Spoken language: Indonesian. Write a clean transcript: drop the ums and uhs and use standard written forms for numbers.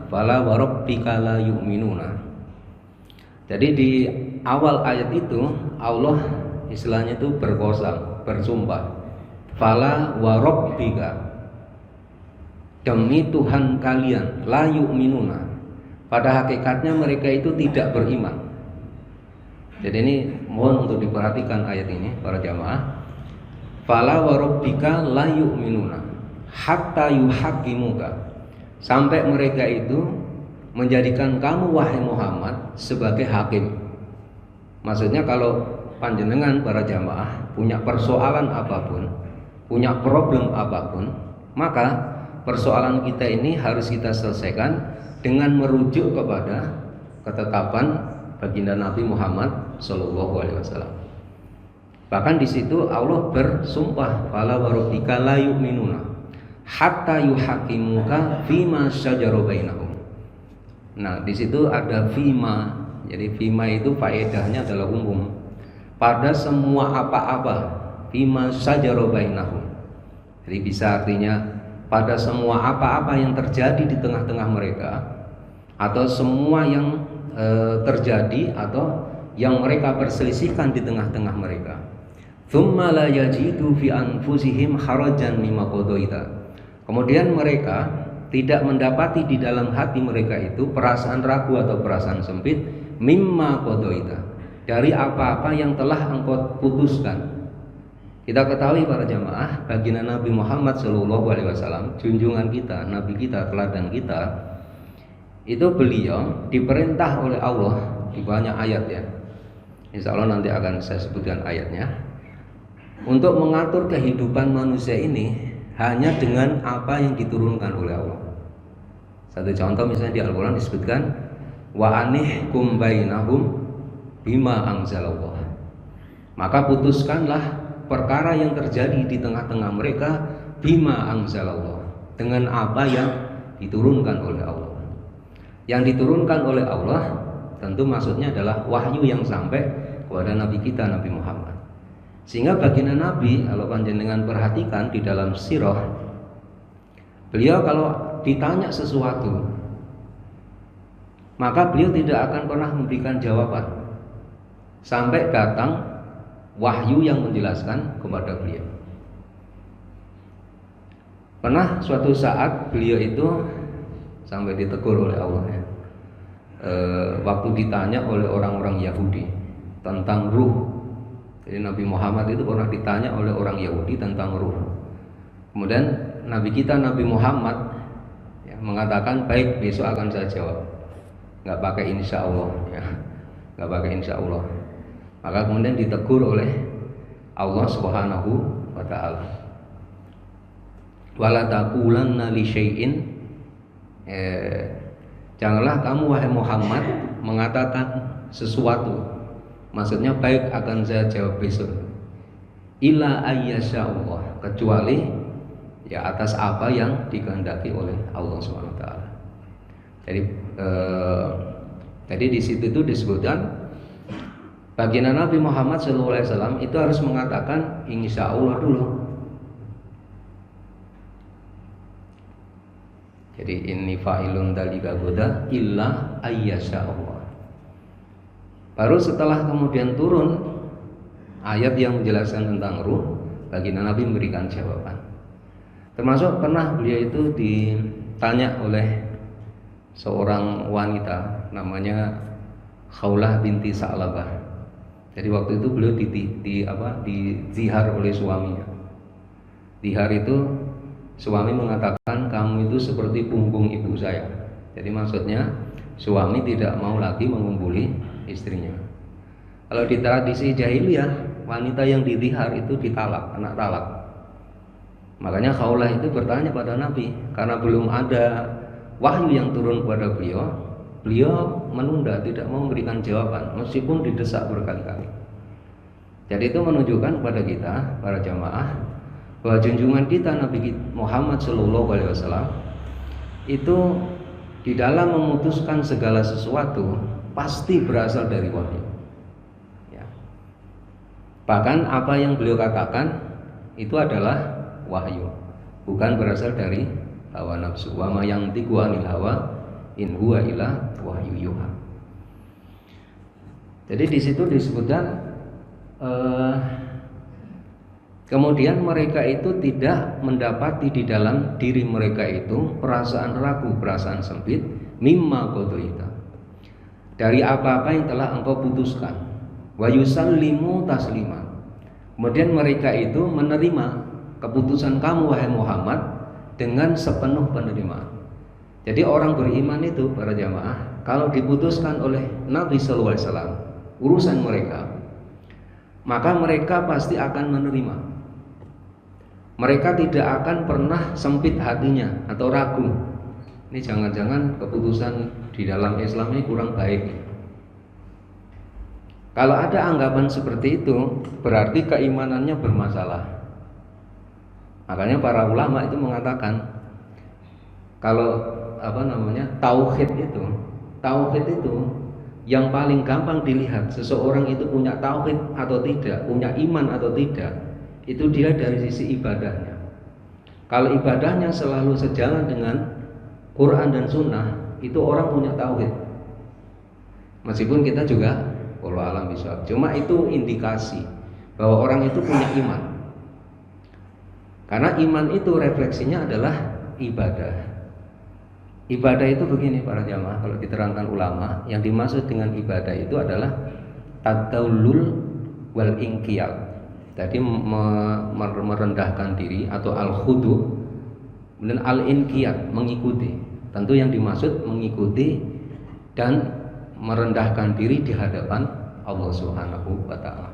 fala wa rabbika la yu'minuna. Jadi di awal ayat itu Allah istilahnya itu berkosam, bersumpah, fala wa rabbika, demi Tuhan kalian, la yu'minuna, pada hakikatnya mereka itu tidak beriman. Jadi ini mohon untuk diperhatikan ayat ini para jamaah. Fala wa rabbika la yu'minuna hatta yuhaqqimuka, sampai mereka itu menjadikan kamu wahai Muhammad sebagai hakim. Maksudnya kalau panjenengan para jamaah punya persoalan apapun, punya problem apapun, maka persoalan kita ini harus kita selesaikan dengan merujuk kepada ketetapan baginda Nabi Muhammad SAW. Bahkan di situ Allah bersumpah, fala wa rabbika la yu'minuna hatta yuhaqqimuka fima syajara bainahum. Nah, di situ ada fima. Jadi fima itu faedahnya adalah umum. Pada semua apa-apa, fima syajara bainahum. Jadi bisa artinya pada semua apa-apa yang terjadi di tengah-tengah mereka, atau semua yang terjadi atau yang mereka perselisihkan di tengah-tengah mereka. Tsumma la yajidu fi anfusihim harajan mimma qadaita. Kemudian mereka tidak mendapati di dalam hati mereka itu perasaan ragu atau perasaan sempit mimma qadaita, dari apa-apa yang telah engkau putuskan. Kita ketahui para jamaah, baginda Nabi Muhammad SAW, junjungan kita, Nabi kita, teladan kita, itu beliau diperintah oleh Allah di banyak ayat ya. Insya Allah nanti akan saya sebutkan ayatnya, untuk mengatur kehidupan manusia ini hanya dengan apa yang diturunkan oleh Allah. Satu contoh misalnya di Al-Quran disebutkan wa anihkum bainahum bima anzalallah, maka putuskanlah perkara yang terjadi di tengah-tengah mereka bima anzalallah, dengan apa yang diturunkan oleh Allah. Yang diturunkan oleh Allah tentu maksudnya adalah wahyu yang sampai kepada Nabi kita, Nabi Muhammad. Sehingga baginda Nabi, kalau panjenengan perhatikan di dalam sirah, beliau kalau ditanya sesuatu, maka beliau tidak akan pernah memberikan jawaban sampai datang wahyu yang menjelaskan kepada beliau. Pernah suatu saat beliau itu sampai ditegur oleh Allah ya, waktu ditanya oleh orang-orang Yahudi tentang ruh. Jadi Nabi Muhammad itu pernah ditanya oleh orang Yahudi tentang ruh. Kemudian Nabi kita, Nabi Muhammad ya, mengatakan baik, besok akan saya jawab. Nggak pakai insya Allah ya, nggak pakai insya Allah. Maka kemudian ditegur oleh Allah Subhanahu wa Ta'ala, wala taqulanna li syai'in, janganlah kamu wahai Muhammad mengatakan sesuatu, maksudnya baik akan saya jawab besok, illa ayyasha Allah, kecuali ya atas apa yang dikehendaki oleh Allah Subhanahu wa Ta'ala. Jadi di situ itu disebutkan baginda Nabi Muhammad SAW itu harus mengatakan insya Allah dulu. Jadi inni fa'ilun dalika goda illa ayyasha Allah. Baru setelah kemudian turun ayat yang menjelaskan tentang ruh, baginda Nabi memberikan jawaban. Termasuk pernah beliau itu ditanya oleh seorang wanita namanya Khawlah binti Sa'labah. Jadi waktu itu beliau dizihar oleh suaminya. Zihar itu suami mengatakan kamu itu seperti punggung ibu saya. Jadi maksudnya suami tidak mau lagi mengumpuli istrinya. Kalau di tradisi jahiliyah, wanita yang dizihar itu ditalak, anak talak. Makanya Khawlah itu bertanya pada Nabi, karena belum ada wahyu yang turun kepada beliau, beliau menunda, tidak mau memberikan jawaban meskipun didesak berkali-kali. Jadi itu menunjukkan kepada kita para jamaah bahwa junjungan kita Nabi Muhammad SAW itu di dalam memutuskan segala sesuatu pasti berasal dari wahyu ya. Bahkan apa yang beliau katakan itu adalah wahyu, bukan berasal dari hawa nafsu. Wa ma yantiqu anil hawa in huwa illa wahyu yuha. Jadi di situ disebutkan kemudian mereka itu tidak mendapati di dalam diri mereka itu perasaan ragu, perasaan sempit, mimma qadaita, dari apa-apa yang telah engkau putuskan, wa yusallimu taslima. Kemudian mereka itu menerima keputusan kamu wahai Muhammad dengan sepenuh penerimaan. Jadi orang beriman itu para jamaah, kalau diputuskan oleh Nabi sallallahu alaihi wasallam urusan mereka, maka mereka pasti akan menerima. Mereka tidak akan pernah sempit hatinya atau ragu. Ini jangan-jangan keputusan di dalam Islam ini kurang baik. Kalau ada anggapan seperti itu, berarti keimanannya bermasalah. Makanya para ulama itu mengatakan, kalau tauhid itu yang paling gampang dilihat seseorang itu punya tauhid atau tidak, punya iman atau tidak, itu dia dari sisi ibadahnya. Kalau ibadahnya selalu sejalan dengan Quran dan Sunnah, itu orang punya tauhid. Meskipun kita juga wallahu alam bishawab, cuma itu indikasi bahwa orang itu punya iman. Karena iman itu refleksinya adalah ibadah. Ibadah itu begini para jamaah, kalau diterangkan ulama, yang dimaksud dengan ibadah itu adalah tadallul wal inqiyad. Jadi merendahkan diri atau al-khudu, dan al-inqiyad, mengikuti. Tentu yang dimaksud mengikuti dan merendahkan diri di hadapan Allah Subhanahu wa taala.